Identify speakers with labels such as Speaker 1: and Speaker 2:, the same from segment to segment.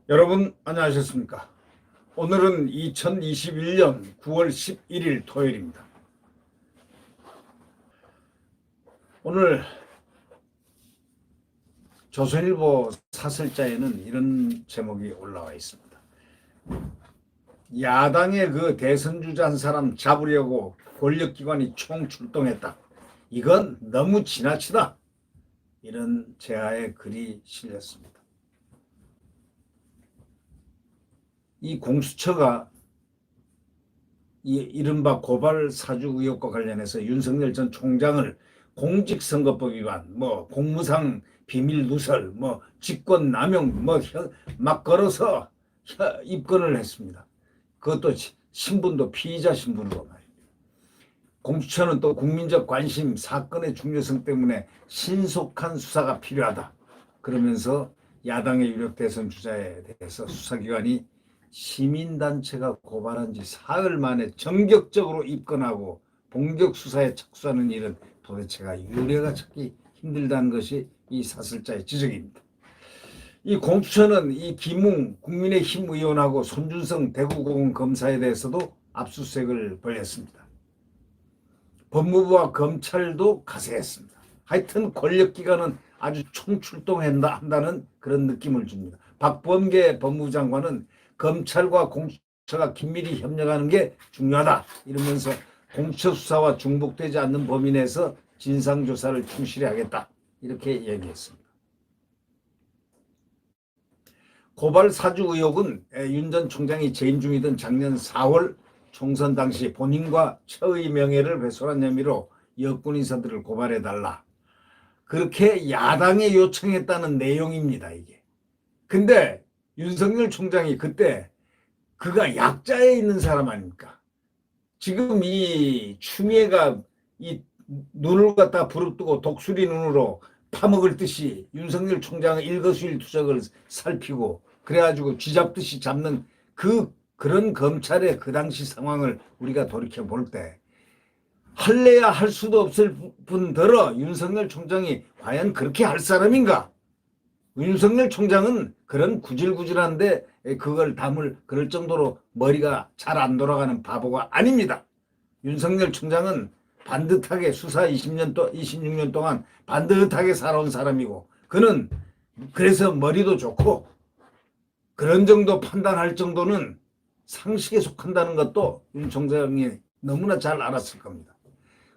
Speaker 1: 여러분 안녕하셨습니까? 오늘은 2021년 9월 11일 토요일입니다. 오늘 조선일보 사설자에는 이런 제목이 올라와 있습니다. 야당의 그 대선 주자 한 사람 잡으려고 권력기관이 총출동했다. 이건 너무 지나치다. 이런 제하의 글이 실렸습니다. 이 공수처가 이른바 고발 사주 의혹과 관련해서 윤석열 전 총장을 공직선거법 위반, 공무상 비밀 누설, 직권 남용, 막 걸어서 입건을 했습니다. 그것도 신분도 피의자 신분으로 말입니다. 공수처는 또 국민적 관심, 사건의 중요성 때문에 신속한 수사가 필요하다. 그러면서 야당의 유력 대선 주자에 대해서 수사기관이 시민단체가 고발한 지 사흘 만에 전격적으로 입건하고 본격 수사에 착수하는 일은 도대체가 유례가 찾기 힘들다는 것이 이 사설자의 지적입니다. 이 공수처는 이 김웅 국민의힘 의원하고 손준성 대구고검 검사에 대해서도 압수수색을 벌였습니다. 법무부와 검찰도 가세했습니다. 하여튼 권력기관은 아주 총출동한다는 그런 느낌을 줍니다. 박범계 법무부 장관은 검찰과 공수처가 긴밀히 협력하는 게 중요하다 이러면서 공수처 수사와 중복되지 않는 범위 내에서 진상조사를 충실히 하겠다 이렇게 얘기했습니다. 고발 사주 의혹은 윤 전 총장이 재임 중이던 작년 4월 총선 당시 본인과 처의 명예를 훼손한 혐의로 여권 인사들을 고발해달라. 그렇게 야당에 요청했다는 내용입니다. 이게. 근데 윤석열 총장이 그때 그가 약자에 있는 사람 아닙니까? 지금 이 추미애가 이 눈을 갖다 부릅뜨고 독수리 눈으로 파먹을 듯이 윤석열 총장의 일거수일투족을 살피고 그래가지고 쥐잡듯이 잡는 그런 검찰의 그 당시 상황을 우리가 돌이켜 볼 때 할래야 할 수도 없을 뿐더러 윤석열 총장이 과연 그렇게 할 사람인가? 윤석열 총장은 그런 구질구질한데 그걸 그럴 정도로 머리가 잘 안 돌아가는 바보가 아닙니다. 윤석열 총장은 반듯하게 수사 26년 동안 반듯하게 살아온 사람이고 그는 그래서 머리도 좋고 그런 정도 판단할 정도는 상식에 속한다는 것도 윤 총장이 너무나 잘 알았을 겁니다.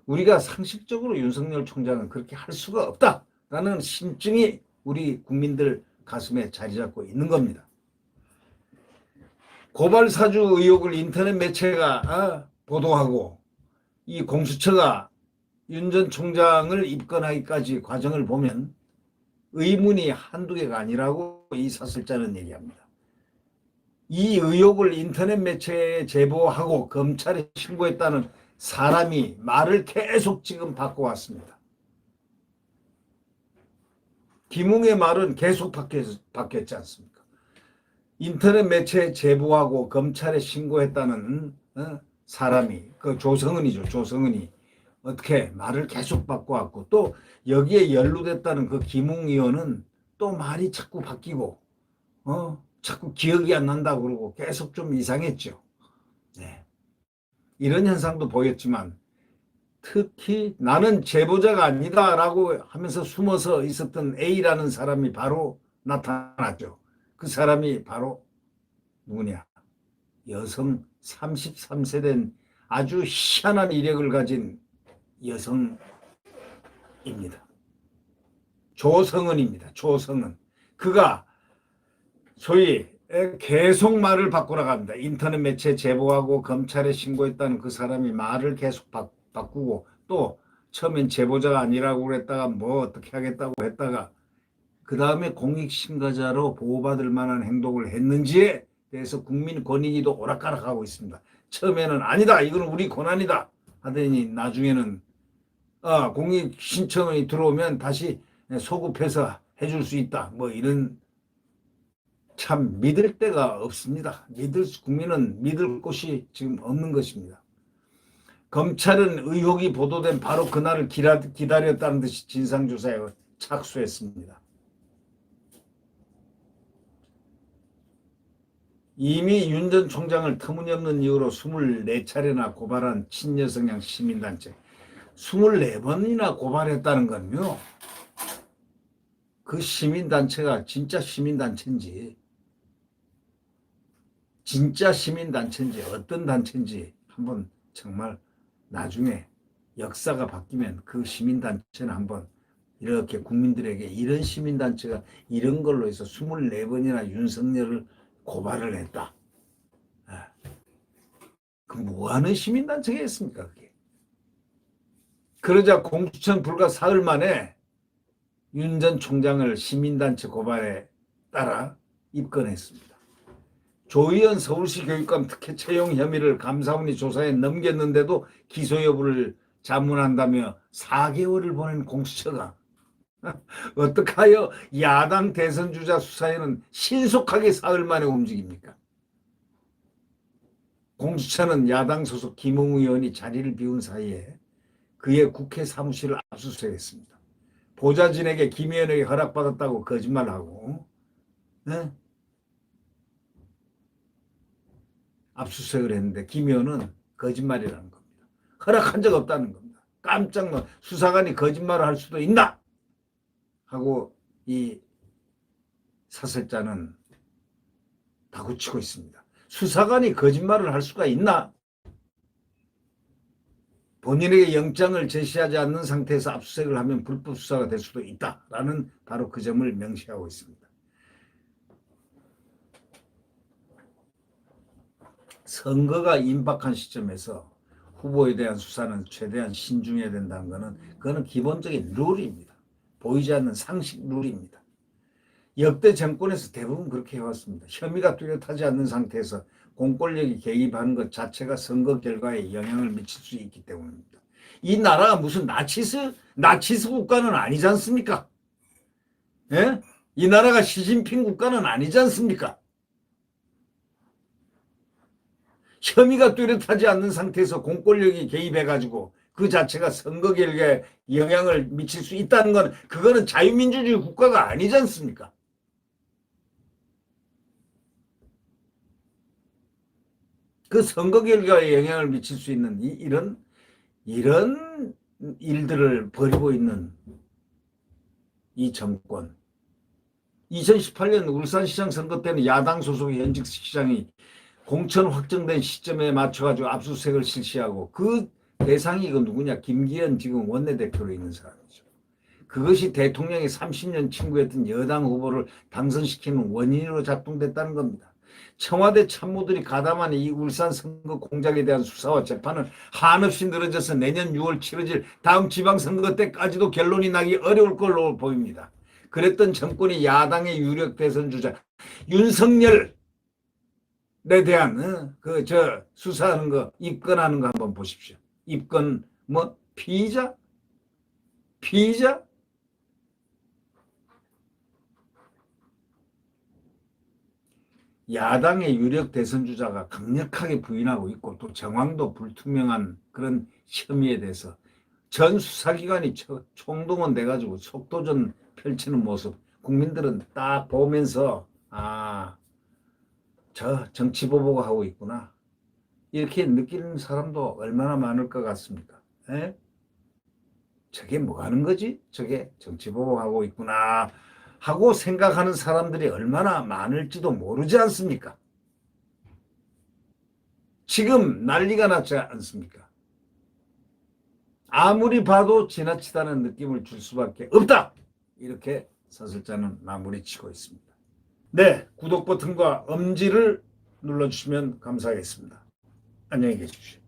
Speaker 1: 우리가 상식적으로 윤석열 총장은 그렇게 할 수가 없다라는 심증이 우리 국민들 가슴에 자리 잡고 있는 겁니다. 고발 사주 의혹을 인터넷 매체가 보도하고 이 공수처가 윤 전 총장을 입건하기까지 과정을 보면 의문이 한두 개가 아니라고 이 사설자는 얘기합니다. 이 의혹을 인터넷 매체에 제보하고 검찰에 신고했다는 사람이 말을 계속 지금 바꿔왔습니다. 김웅의 말은 계속 바뀌었지 않습니까? 인터넷 매체에 제보하고 검찰에 신고했다는 사람이 그 조성은이죠. 조성은이 어떻게 말을 계속 바꿔왔고 또 여기에 연루됐다는 그 김웅 의원은 또 말이 자꾸 바뀌고 자꾸 기억이 안 난다고 그러고 계속 좀 이상했죠. 네. 이런 현상도 보였지만 특히 나는 제보자가 아니다라고 하면서 숨어서 있었던 A라는 사람이 바로 나타났죠. 그 사람이 바로 누구냐? 여성 33세 된 아주 희한한 이력을 가진 여성입니다. 조성은입니다. 조성은. 그가 소위 계속 말을 바꾸라고 합니다. 인터넷 매체 제보하고 검찰에 신고했다는 그 사람이 말을 계속 바꾸고 또 처음엔 제보자가 아니라고 그랬다가 어떻게 하겠다고 했다가 그 다음에 공익신고자로 보호받을 만한 행동을 했는지에 대해서 국민권익위도 오락가락하고 있습니다. 처음에는 아니다 이건 우리 권한이다 하더니 나중에는 공익신청이 들어오면 다시 소급해서 해줄 수 있다 이런 참 믿을 데가 없습니다. 국민은 믿을 곳이 지금 없는 것입니다. 검찰은 의혹이 보도된 바로 그날을 기다렸다는 듯이 진상조사에 착수했습니다. 이미 윤 전 총장을 터무니없는 이유로 24차례나 고발한 친여성향 시민단체 24번이나 고발했다는 건요. 그 시민단체가 진짜 시민단체인지 어떤 단체인지 한번 정말 나중에 역사가 바뀌면 그 시민단체는 한번 이렇게 국민들에게 이런 시민단체가 이런 걸로 해서 24번이나 윤석열을 고발을 했다. 그 뭐하는 시민단체겠습니까 그게. 그러자 공수처는 불과 사흘 만에 윤 전 총장을 시민단체 고발에 따라 입건했습니다. 조희연 서울시 교육감 특혜 채용 혐의를 감사원이 조사에 넘겼는데도 기소 여부를 자문한다며 4개월을 보낸 공수처가 어떻게 하여 야당 대선 주자 수사에는 신속하게 사흘 만에 움직입니까? 공수처는 야당 소속 김웅 의원이 자리를 비운 사이에 그의 국회 사무실을 압수수색했습니다. 보좌진에게 김 의원에게 허락받았다고 거짓말하고 압수수색을 했는데 김 의원은 거짓말이라는 겁니다. 허락한 적 없다는 겁니다. 깜짝 놀라 수사관이 거짓말을 할 수도 있나? 하고 이 사설자는 다구치고 있습니다. 수사관이 거짓말을 할 수가 있나? 본인에게 영장을 제시하지 않는 상태에서 압수수색을 하면 불법 수사가 될 수도 있다라는 바로 그 점을 명시하고 있습니다. 선거가 임박한 시점에서 후보에 대한 수사는 최대한 신중해야 된다는 것은 그거는 기본적인 룰입니다. 보이지 않는 상식 룰입니다. 역대 정권에서 대부분 그렇게 해왔습니다. 혐의가 뚜렷하지 않는 상태에서 공권력이 개입하는 것 자체가 선거 결과에 영향을 미칠 수 있기 때문입니다. 이 나라가 무슨 나치스 국가는 아니지 않습니까? 예? 이 나라가 시진핑 국가는 아니지 않습니까? 혐의가 뚜렷하지 않는 상태에서 공권력이 개입해가지고 그 자체가 선거 결과에 영향을 미칠 수 있다는 건 그거는 자유민주주의 국가가 아니지 않습니까? 그 선거 결과에 영향을 미칠 수 있는 이런 일들을 벌이고 있는 이 정권. 2018년 울산시장 선거 때는 야당 소속의 현직 시장이 공천 확정된 시점에 맞춰가지고 압수수색을 실시하고 그 대상이 이거 누구냐? 김기현 지금 원내대표로 있는 사람이죠. 그것이 대통령이 30년 친구였던 여당 후보를 당선시키는 원인으로 작동됐다는 겁니다. 청와대 참모들이 가담한 이 울산 선거 공작에 대한 수사와 재판은 한없이 늘어져서 내년 6월 치러질 다음 지방선거 때까지도 결론이 나기 어려울 걸로 보입니다. 그랬던 정권이 야당의 유력 대선 주자 윤석열에 대한 수사하는 거 입건하는 거 한번 보십시오. 입건 피의자? 야당의 유력 대선 주자가 강력하게 부인하고 있고 또 정황도 불투명한 그런 혐의에 대해서 전 수사기관이 총동원 돼가지고 속도전 펼치는 모습 국민들은 딱 보면서 저 정치보복을 하고 있구나 이렇게 느끼는 사람도 얼마나 많을 것 같습니까? 에? 저게 뭐 하는 거지? 저게 정치보복하고 있구나 하고 생각하는 사람들이 얼마나 많을지도 모르지 않습니까? 지금 난리가 났지 않습니까? 아무리 봐도 지나치다는 느낌을 줄 수밖에 없다. 이렇게 사설자는 마무리 치고 있습니다. 네, 구독 버튼과 엄지를 눌러주시면 감사하겠습니다. 안녕히 계십시오.